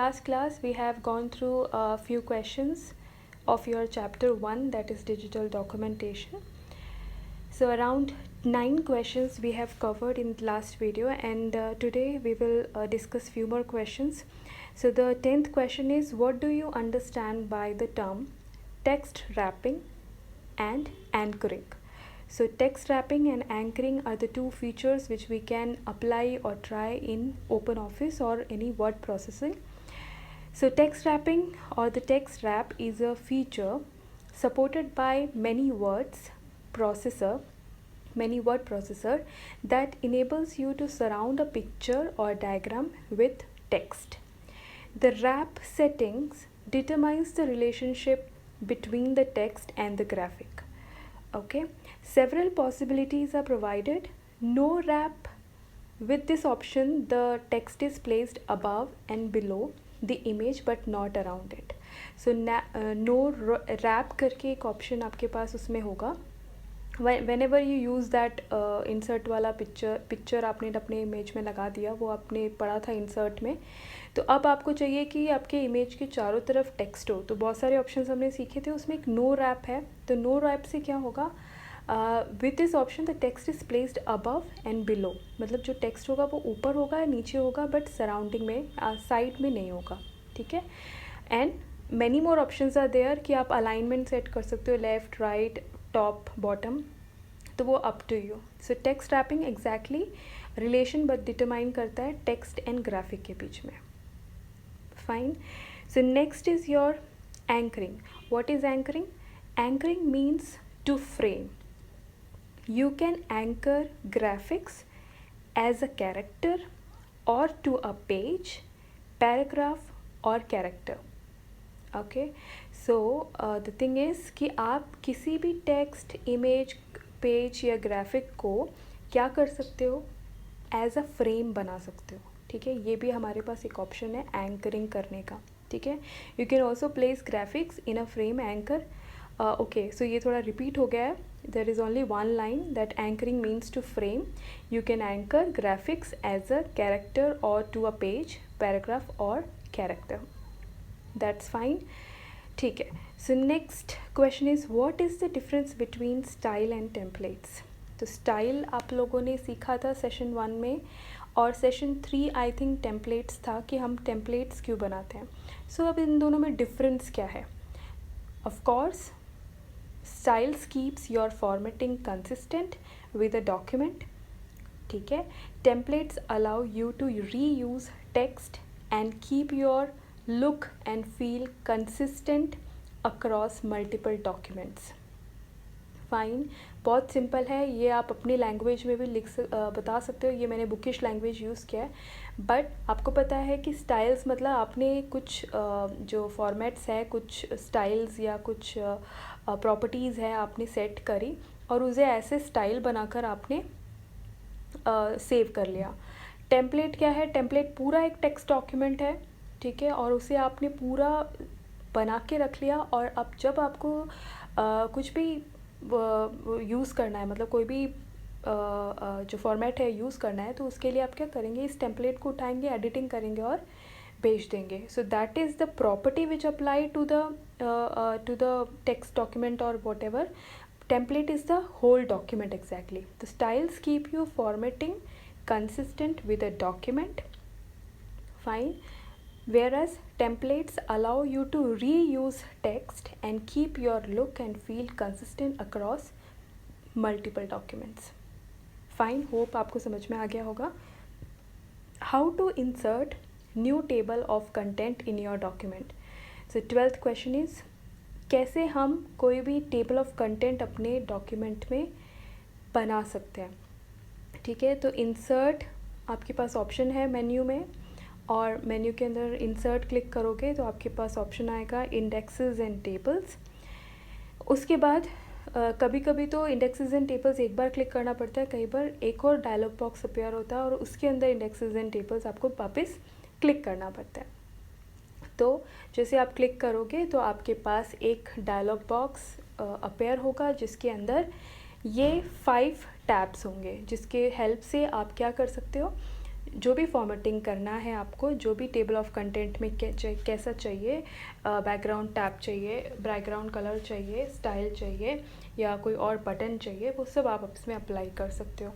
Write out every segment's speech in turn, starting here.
last class we have gone through a few questions of your chapter 1, that is digital documentation. So around 9 questions we have covered in the last video, and today we will discuss few more questions. So the 10th question is, what do you understand by the term text wrapping and anchoring? So text wrapping and anchoring are the two features which we can apply or try in OpenOffice or any word processing. So text wrapping or the text wrap is a feature supported by many word processor that enables you to surround a picture or diagram with text. The wrap settings determines the relationship between the text and the graphic. Okay, several possibilities are provided. No wrap. With this option, the text is placed above and below the image but not around it. So no wrap करके एक option आपके पास उसमें होगा. Whenever you use that insert वाला picture आपने अपने image में लगा दिया, वो आपने पढ़ा था इंसर्ट में, तो अब आपको चाहिए कि आपके इमेज के चारों तरफ टेक्स्ट हो. तो बहुत सारे ऑप्शंस हमने सीखे थे, उसमें एक नो रैप है. तो नो रैप से क्या होगा, with this option the text is placed above and below. मतलब जो टेक्स्ट होगा वो ऊपर होगा या नीचे होगा, बट सराउंडिंग में साइड में नहीं होगा. ठीक है. And many more options are there कि आप अलाइनमेंट सेट कर सकते हो, लेफ़्ट राइट टॉप बॉटम, तो वो up to you. So text wrapping exactly relation but determine करता है टेक्स्ट एंड ग्राफिक के बीच में. Fine. So next is your anchoring. What is anchoring? Anchoring means to frame. You can anchor graphics as a character or to a page, paragraph or character. Okay. So the thing is कि आप किसी भी text, image, page या graphic को क्या कर सकते हो, एज अ फ्रेम बना सकते हो. ठीक है, ये भी हमारे पास एक ऑप्शन है एंकरिंग करने का. ठीक है. You can also place graphics in a frame anchor. Okay, so ये थोड़ा रिपीट हो गया है. There is only one line that anchoring means to frame. You can anchor graphics as a character or to a page, paragraph or character. That's fine. ठीक है. So next question is, what is the difference between style and templates? तो style आप लोगों ने सीखा था session 1 में, और सेशन 3 आई थिंक टेम्पलेट्स था कि हम टेम्पलेट्स क्यों बनाते हैं. सो अब इन दोनों में डिफरेंस क्या है? Of course styles keeps your formatting consistent with a document. ठीक है. Templates allow you to reuse text and keep your look and feel consistent across multiple documents. Fine. बहुत सिंपल है ये, आप अपनी लैंग्वेज में भी बता सकते हो. ये मैंने बुकिश लैंग्वेज यूज़ किया है, बट आपको पता है कि स्टाइल्स मतलब आपने कुछ जो फॉर्मेट्स है, कुछ स्टाइल्स या कुछ प्रॉपर्टीज़ है आपने सेट करी और उसे ऐसे स्टाइल बनाकर आपने सेव कर लिया. टेम्पलेट क्या है? टेम्पलेट पूरा एक टेक्स्ट डॉक्यूमेंट है. ठीक है. और उसे आपने पूरा बना के रख लिया, और अब जब आपको कुछ भी यूज़ करना है, मतलब कोई भी जो फॉर्मेट है यूज़ करना है, तो उसके लिए आप क्या करेंगे, इस टेम्पलेट को उठाएंगे, एडिटिंग करेंगे और भेज देंगे. So that is the property which apply to the text document or whatever. Template is the whole document exactly. The styles keep you formatting consistent with a document. Fine. Whereas templates allow you to reuse text and keep your look and feel consistent across multiple documents. Fine. Hope आपको समझ में आ गया होगा. How to insert new table of content in your document? So 12th question is, कैसे हम कोई भी table of content अपने document में बना सकते हैं. ठीक है. तो इंसर्ट आपके पास ऑप्शन है मेन्यू में, और मेन्यू के अंदर इंसर्ट क्लिक करोगे तो आपके पास ऑप्शन आएगा इंडेक्सेस एंड टेबल्स. उसके बाद कभी कभी तो इंडेक्सेस एंड टेबल्स एक बार क्लिक करना पड़ता है, कई बार एक और डायलॉग बॉक्स अपेयर होता है और उसके अंदर इंडेक्सेस एंड टेबल्स आपको वापस क्लिक करना पड़ता है. तो जैसे आप क्लिक करोगे तो आपके पास एक डायलॉग बॉक्स अपेयर होगा जिसके अंदर ये 5 टैब्स होंगे, जिसके हेल्प से आप क्या कर सकते हो, जो भी फॉर्मेटिंग करना है आपको, जो भी टेबल ऑफ कंटेंट में कैसा चाहिए, बैकग्राउंड टैब चाहिए, बैकग्राउंड कलर चाहिए, स्टाइल चाहिए या कोई और बटन चाहिए, वो सब आप इसमें अप्लाई कर सकते हो,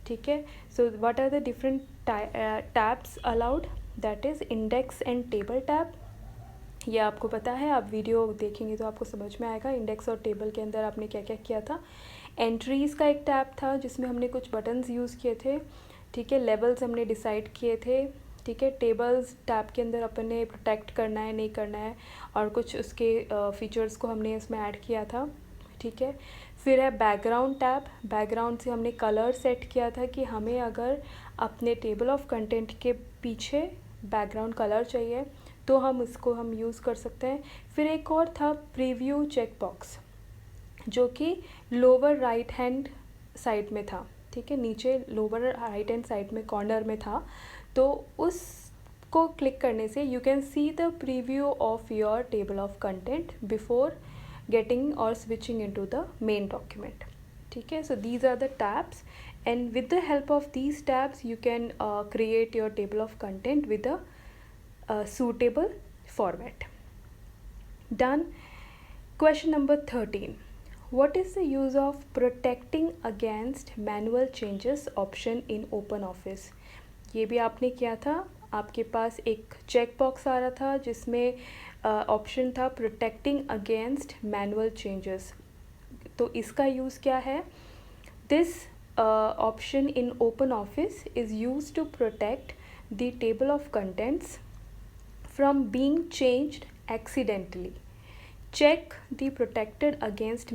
ठीक है। So what are the different tabs allowed, that is index and table tab. ये आपको पता है, आप वीडियो देखेंगे तो आपको समझ में आएगा इंडेक्स और टेबल के अंदर आपने क्या क्या किया था। एंट्रीज़ का एक टैब था जिसमें हमने कुछ बटन्स यूज़ किए थे, ठीक है। लेवल्स हमने डिसाइड किए थे, ठीक है। टेबल्स टैब के अंदर अपन ने प्रोटेक्ट करना है नहीं करना है, और कुछ उसके फीचर्स को हमने इसमें ऐड किया था, ठीक है। फिर है बैकग्राउंड टैब। बैकग्राउंड से हमने कलर सेट किया था कि हमें अगर अपने टेबल ऑफ कंटेंट के पीछे बैकग्राउंड कलर चाहिए तो हम इसको हम यूज़ कर सकते हैं। फिर एक और था प्रीव्यू चेक बॉक्स, जो कि लोअर राइट हैंड साइड में था, ठीक है, नीचे लोअर राइट हैंड साइड में कॉर्नर में था। तो उसको क्लिक करने से you can see the preview of your table of content before getting or switching into the main document, ठीक है। So these are the tabs and with the help of these tabs you can create your table of content with a suitable format. Done. Question number 13. What is the use of protecting against manual changes option in OpenOffice? ये भी आपने किया था, आपके पास एक check box आ रहा था जिसमें ऑप्शन था प्रोटेक्टिंग अगेंस्ट मैनुअल चेंजेस। तो इसका यूज़ क्या है? This option in OpenOffice is use to protect the table of contents from being changed accidentally. Check the protected against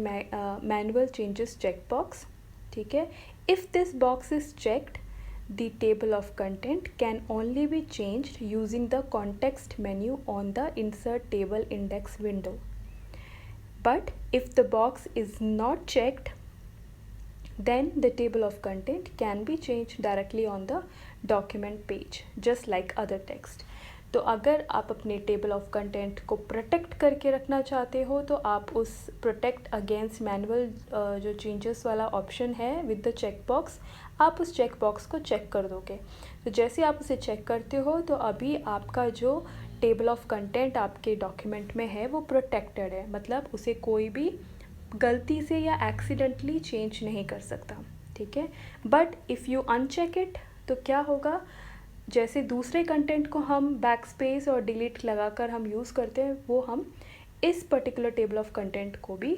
manual changes checkbox, ठीक है। If this box is checked, the table of content can only be changed using the context menu on the insert table index window. But if the box is not checked, then the table of content can be changed directly on the document page, just like other text. तो अगर आप अपने table of content को protect करके रखना चाहते हो तो आप उस प्रोटेक्ट अगेंस्ट मैनुअल जो चेंजेस वाला ऑप्शन है विद द चेक बॉक्स, आप उस चेक बॉक्स को चेक कर दोगे। तो जैसे आप उसे चेक करते हो तो अभी आपका जो टेबल ऑफ कंटेंट आपके डॉक्यूमेंट में है वो प्रोटेक्टेड है, मतलब उसे कोई भी गलती से या एक्सीडेंटली चेंज नहीं कर सकता, ठीक है। But if you uncheck it तो क्या होगा, जैसे दूसरे कंटेंट को हम बैक स्पेस और डिलीट लगाकर हम यूज़ करते हैं, वो हम इस पर्टिकुलर टेबल ऑफ कंटेंट को भी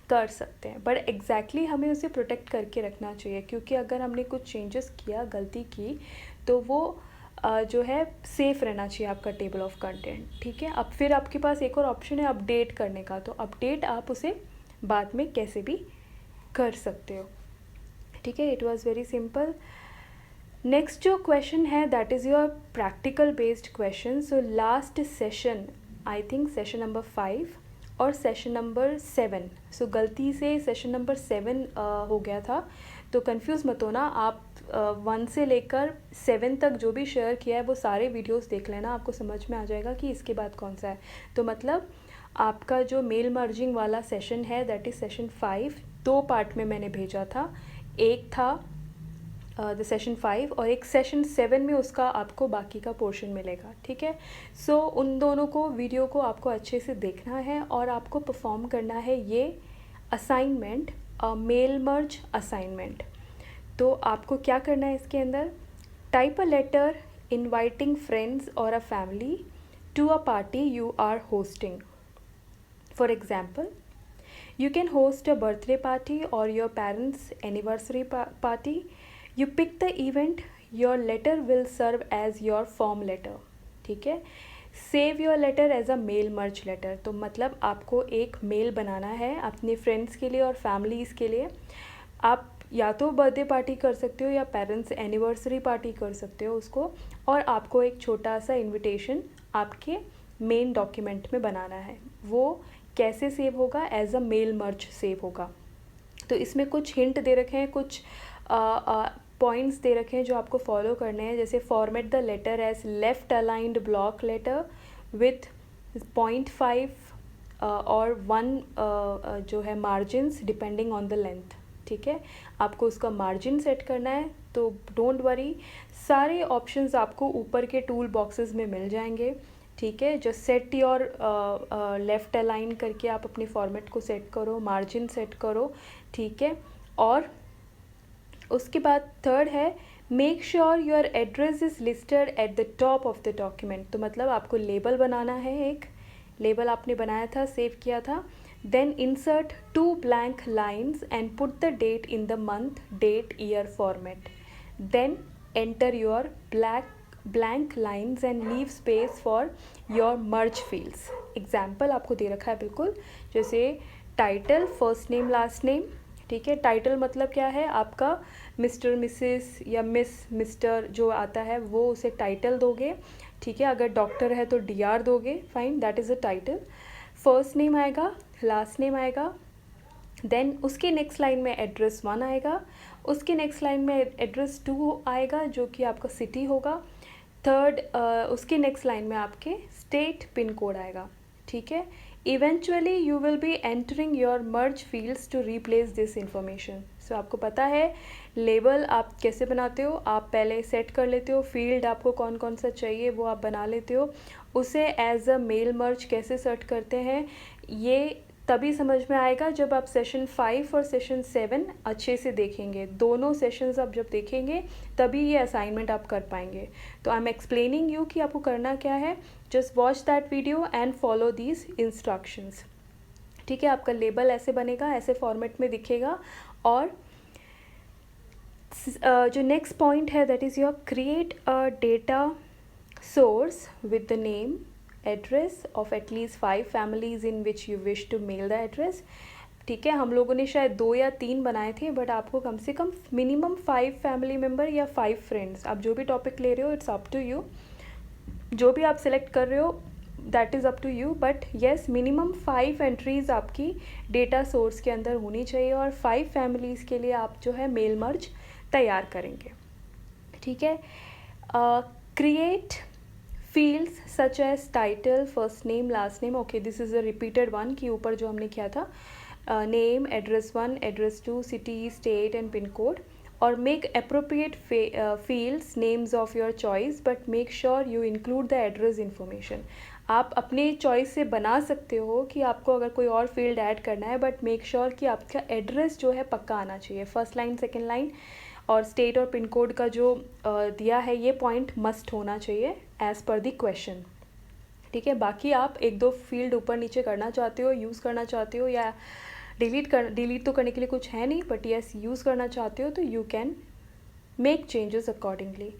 कर सकते हैं। बट एग्जैक्टली हमें उसे प्रोटेक्ट करके रखना चाहिए, क्योंकि अगर हमने कुछ चेंजेस किया, गलती की, तो वो जो है सेफ़ रहना चाहिए आपका टेबल ऑफ कंटेंट, ठीक है। अब फिर आपके पास एक और ऑप्शन है अपडेट करने का, तो अपडेट आप उसे बाद में कैसे भी कर सकते हो, ठीक है। It was very simple. Next जो क्वेश्चन है that is your practical based question. So last session, I think session number 5 और सेशन नंबर 7, सो गलती से सेशन नंबर 7 हो गया था, तो कंफ्यूज मत होना। आप 1 से लेकर 7 तक जो भी शेयर किया है वो सारे वीडियोस देख लेना, आपको समझ में आ जाएगा कि इसके बाद कौन सा है। तो मतलब आपका जो मेल मर्जिंग वाला सेशन है दैट इज़ सेशन 5, 2 पार्ट में मैंने भेजा था, एक था द सेशन 5 और एक सेशन 7 में उसका आपको बाकी का पोर्शन मिलेगा, ठीक है। सो उन दोनों को वीडियो को आपको अच्छे से देखना है और आपको परफॉर्म करना है ये असाइनमेंट, मेल मर्ज असाइनमेंट। तो आपको क्या करना है इसके अंदर, type a letter inviting friends or a family to a party you are hosting. For example, you can host a birthday party or your parents' anniversary party. You pick the event, your letter will serve as your form letter, ठीक है। Save your letter as a mail merge letter, तो मतलब आपको एक mail बनाना है अपने friends के लिए और फैमिलीज़ के लिए। आप या तो बर्थडे पार्टी कर सकते हो या पेरेंट्स एनिवर्सरी पार्टी कर सकते हो उसको, और आपको एक छोटा सा इनविटेशन आपके मेन डॉक्यूमेंट में बनाना है। वो कैसे सेव होगा, as a mail merge save होगा। तो इसमें कुछ हिंट दे रखे हैं, कुछ पॉइंट्स दे रखे हैं जो आपको फॉलो करने हैं, जैसे format the letter as left aligned block letter with 0.5 और 1 जो है margins depending on the length, ठीक है। आपको उसका मार्जिन सेट करना है तो डोंट वरी, सारे ऑप्शंस आपको ऊपर के टूल बॉक्सेस में मिल जाएंगे, ठीक है। Just set your left align करके आप अपने फॉर्मेट को सेट करो, मार्जिन सेट करो, ठीक है। और उसके बाद थर्ड है make sure your address is listed at the top of the document. तो मतलब आपको लेबल बनाना है, एक लेबल आपने बनाया था, सेव किया था। Then insert 2 blank lines and put the date in the month, date, year format. Then enter your blank lines and leave space for your merge fields. Example आपको दे रखा है बिल्कुल, जैसे title, first name, last name, ठीक है। Title मतलब क्या है, आपका मिस्टर, मिसेस या मिस, मिस्टर जो आता है वो उसे टाइटल दोगे, ठीक है। अगर डॉक्टर है तो DR दोगे, fine, that is a title. First name आएगा, लास्ट नेम आएगा, देन उसके नेक्स्ट लाइन में एड्रेस 1 आएगा, उसके नेक्स्ट लाइन में एड्रेस 2 आएगा जो कि आपका सिटी होगा। थर्ड उसके नेक्स्ट लाइन में आपके स्टेट पिन कोड आएगा, ठीक है। Eventually you will be entering your merge fields to replace this information. So आपको पता है लेबल आप कैसे बनाते हो, आप पहले सेट कर लेते हो, फील्ड आपको कौन कौन सा चाहिए वो आप बना लेते हो, उसे एज अ मेल मर्ज कैसे सर्च करते हैं ये तभी समझ में आएगा जब आप सेशन 5 और सेशन 7 अच्छे से देखेंगे। दोनों सेशंस आप जब देखेंगे तभी ये असाइनमेंट आप कर पाएंगे। तो आई एम एक्सप्लेनिंग यू कि आपको करना क्या है, just watch that video and follow these instructions, ठीक है। आपका लेबल ऐसे बनेगा, ऐसे फॉर्मेट में दिखेगा। और जो नेक्स्ट पॉइंट है that is your create a data source with the name, address of at least 5 families in which you wish to mail the address, ठीक है। हम लोगों ने शायद 2 या 3 बनाए थे, बट आपको कम से कम मिनिमम 5 फैमिली मेम्बर या 5 फ्रेंड्स, आप जो भी टॉपिक ले रहे हो इट्स अप टू यू, जो भी आप सेलेक्ट कर रहे हो that is up to you, but yes minimum 5 entries आपकी डेटा सोर्स के अंदर होनी चाहिए और 5 फैमिलीज़ के लिए आप जो है मेल मर्ज तैयार करेंगे, ठीक है। Create fields such as title, first name, last name, okay this is a repeated one कि ऊपर जो हमने किया था, name, address 1, address 2, city, state and pin code, और make appropriate fields, names of your choice, but make sure you include the address information. आप अपने choice से बना सकते हो कि आपको अगर कोई और फील्ड ऐड करना है, बट मेक श्योर कि आपका एड्रेस जो है पक्का आना चाहिए, फर्स्ट लाइन, सेकेंड लाइन, और स्टेट और पिन कोड का जो दिया है ये पॉइंट मस्ट होना चाहिए एज़ पर द क्वेश्चन, ठीक है। बाकी आप 1-2 फील्ड ऊपर नीचे करना चाहते हो, यूज़ करना चाहते हो, या डिलीट तो करने के लिए कुछ है नहीं, बट यस यूज़ करना चाहते हो तो you can make changes accordingly,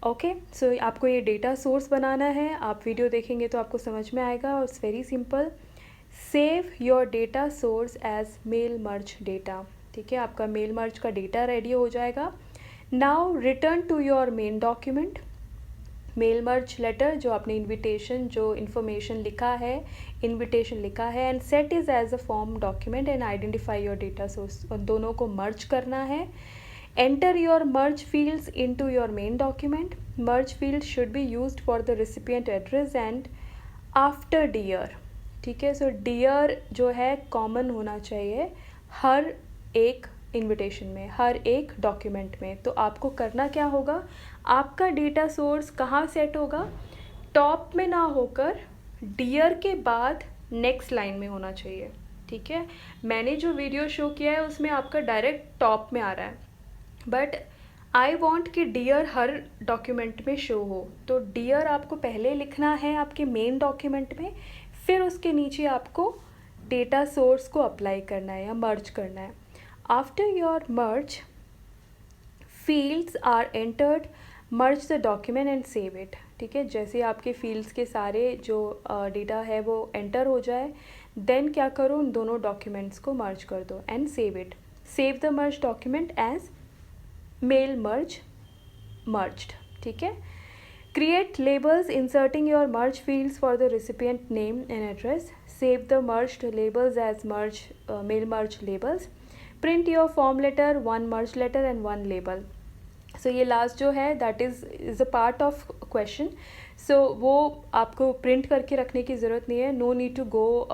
okay. So आपको ये डेटा सोर्स बनाना है, आप वीडियो देखेंगे तो आपको समझ में आएगा, और it's very simple. Save your data source as mail merge data, ठीक है। आपका मेल मर्ज का डेटा रेडी हो जाएगा। Now return to your main document, mail merge letter जो आपने इनविटेशन जो इन्फॉर्मेशन लिखा है, इनविटेशन लिखा है, and set is as a form document and identify your data source, और दोनों को मर्ज करना है। Enter your merge fields into your main document, merge field should be used for the recipient address and after dear, ठीक है। So dear जो है common होना चाहिए हर एक इनविटेशन में, हर एक डॉक्यूमेंट में। तो आपको करना क्या होगा, आपका डेटा सोर्स कहाँ सेट होगा, टॉप में ना होकर डियर के बाद नेक्स्ट लाइन में होना चाहिए, ठीक है। मैंने जो वीडियो शो किया है उसमें आपका डायरेक्ट टॉप में आ रहा है, बट आई वॉन्ट कि डियर हर डॉक्यूमेंट में शो हो, तो डियर आपको पहले लिखना है आपके मेन डॉक्यूमेंट में, फिर उसके नीचे आपको डेटा सोर्स को अप्लाई करना है या मर्ज करना है। After your merge, fields are entered, merge the document and save it, ठीक है। जैसे आपके fields के सारे जो डेटा है वो एंटर हो जाए, देन क्या करो, उन दोनों डॉक्यूमेंट्स को मर्ज कर दो and save it. Save the merge document as mail merge merged, ठीक है। Create labels inserting your merge fields for the recipient name and address, save the merged labels as merge mail merge labels. Print your form letter, 1 merge letter and 1 label. So ये last जो है that is a part of question. So वो आपको print करके रखने की ज़रूरत नहीं है. No need to go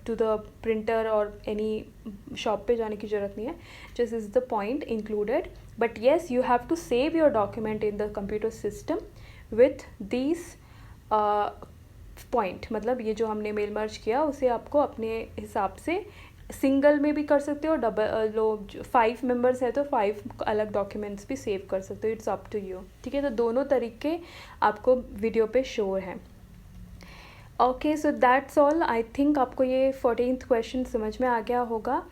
to the printer और एनी शॉप पे जाने की ज़रूरत नहीं है. Just is the point included. But yes, you have to save your document in the computer system with this point. मतलब ये जो हमने मेल मर्ज किया उसे आपको अपने हिसाब से सिंगल में भी कर सकते हो. डबल लोग 5 मेंबर्स है तो 5 अलग डॉक्यूमेंट्स भी सेव कर सकते हो. It's up to you. ठीक है, तो दोनों तरीके आपको वीडियो पे शो हैं. Okay, so that's all. I think आपको ये 14th क्वेश्चन समझ में आ गया होगा.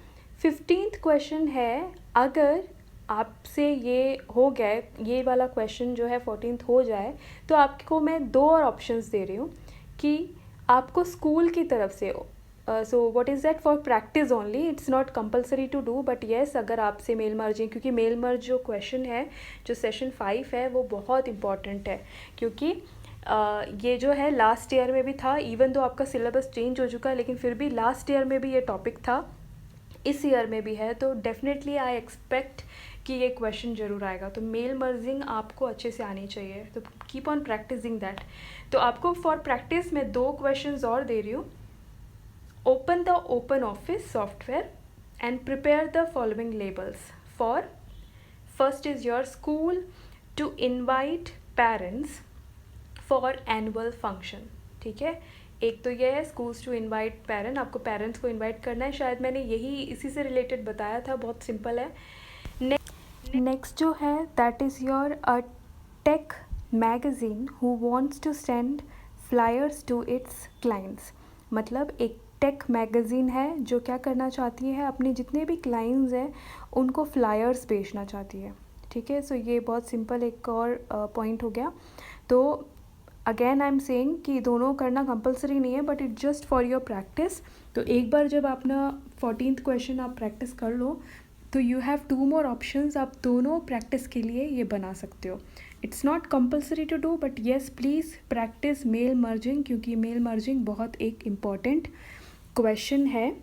15th क्वेश्चन है, अगर आपसे ये हो गया, ये वाला क्वेश्चन जो है 14th हो जाए, तो आपको मैं 2 और ऑप्शंस दे रही हूँ कि आपको स्कूल की तरफ से so what is that, for practice only. It's not compulsory to do, but yes, अगर आपसे मेल मर्जिंग, क्योंकि मेल मर्ज जो क्वेश्चन है जो सेशन 5 है वो बहुत इंपॉर्टेंट है. क्योंकि ये जो है लास्ट ईयर में भी था. इवन दो आपका सिलेबस चेंज हो चुका है, लेकिन फिर भी लास्ट ईयर में भी ये टॉपिक था, इस ईयर में भी है. तो डेफिनेटली आई एक्सपेक्ट कि ये क्वेश्चन ज़रूर आएगा. तो मेल मर्जिंग आपको अच्छे से आनी चाहिए. तो कीप ऑन प्रैक्टिसिंग दैट. तो आपको फॉर प्रैक्टिस मैं 2 क्वेश्चंस और दे रही हूँ. Open the OpenOffice software and prepare the following labels for. First is your school to invite parents for annual function. ठीक है, एक तो ये है schools to invite parent, आपको पेरेंट्स को इनवाइट करना है. शायद मैंने यही इसी से रिलेटेड बताया था, बहुत सिंपल है. नेक्स्ट जो है that is your a tech magazine who wants to send flyers to its clients. मतलब एक टेक मैगज़ीन है जो क्या करना चाहती है, अपने जितने भी क्लाइंट्स हैं उनको फ्लायर्स बेचना चाहती है. ठीक है, सो ये बहुत सिंपल एक और पॉइंट हो गया. तो अगेन आई एम सेइंग कि दोनों करना कंपलसरी नहीं है, but it just for your practice. तो एक बार जब अपना 14th क्वेश्चन आप प्रैक्टिस कर लो तो यू हैव 2 मोर ऑप्शंस. आप दोनों प्रैक्टिस के लिए ये बना सकते हो. It's not compulsory to do, but yes, please practice mail merging, क्योंकि मेल मर्जिंग बहुत एक इम्पॉर्टेंट क्वेश्चन है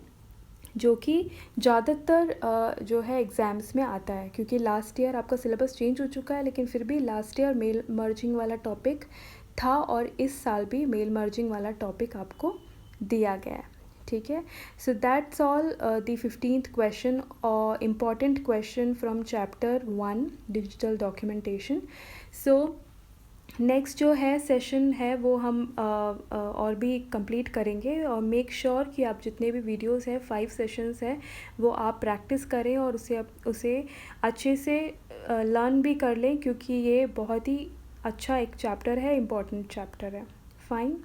जो कि ज़्यादातर जो है एग्ज़ाम्स में आता है. क्योंकि लास्ट ईयर आपका सिलेबस चेंज हो चुका है, लेकिन फिर भी लास्ट ईयर मेल मर्जिंग वाला टॉपिक था और इस साल भी मेल मर्जिंग वाला टॉपिक आपको दिया गया है. ठीक है, so that's all the 15th question और important question from chapter 1 digital documentation. So next जो है सेशन है वो हम और भी कंप्लीट करेंगे. और मेक श्योर कि आप जितने भी वीडियोस हैं 5 सेशंस हैं वो आप प्रैक्टिस करें और उसे अच्छे से लर्न भी कर लें, क्योंकि ये बहुत ही अच्छा एक चैप्टर है, इम्पॉर्टेंट चैप्टर है. फाइन.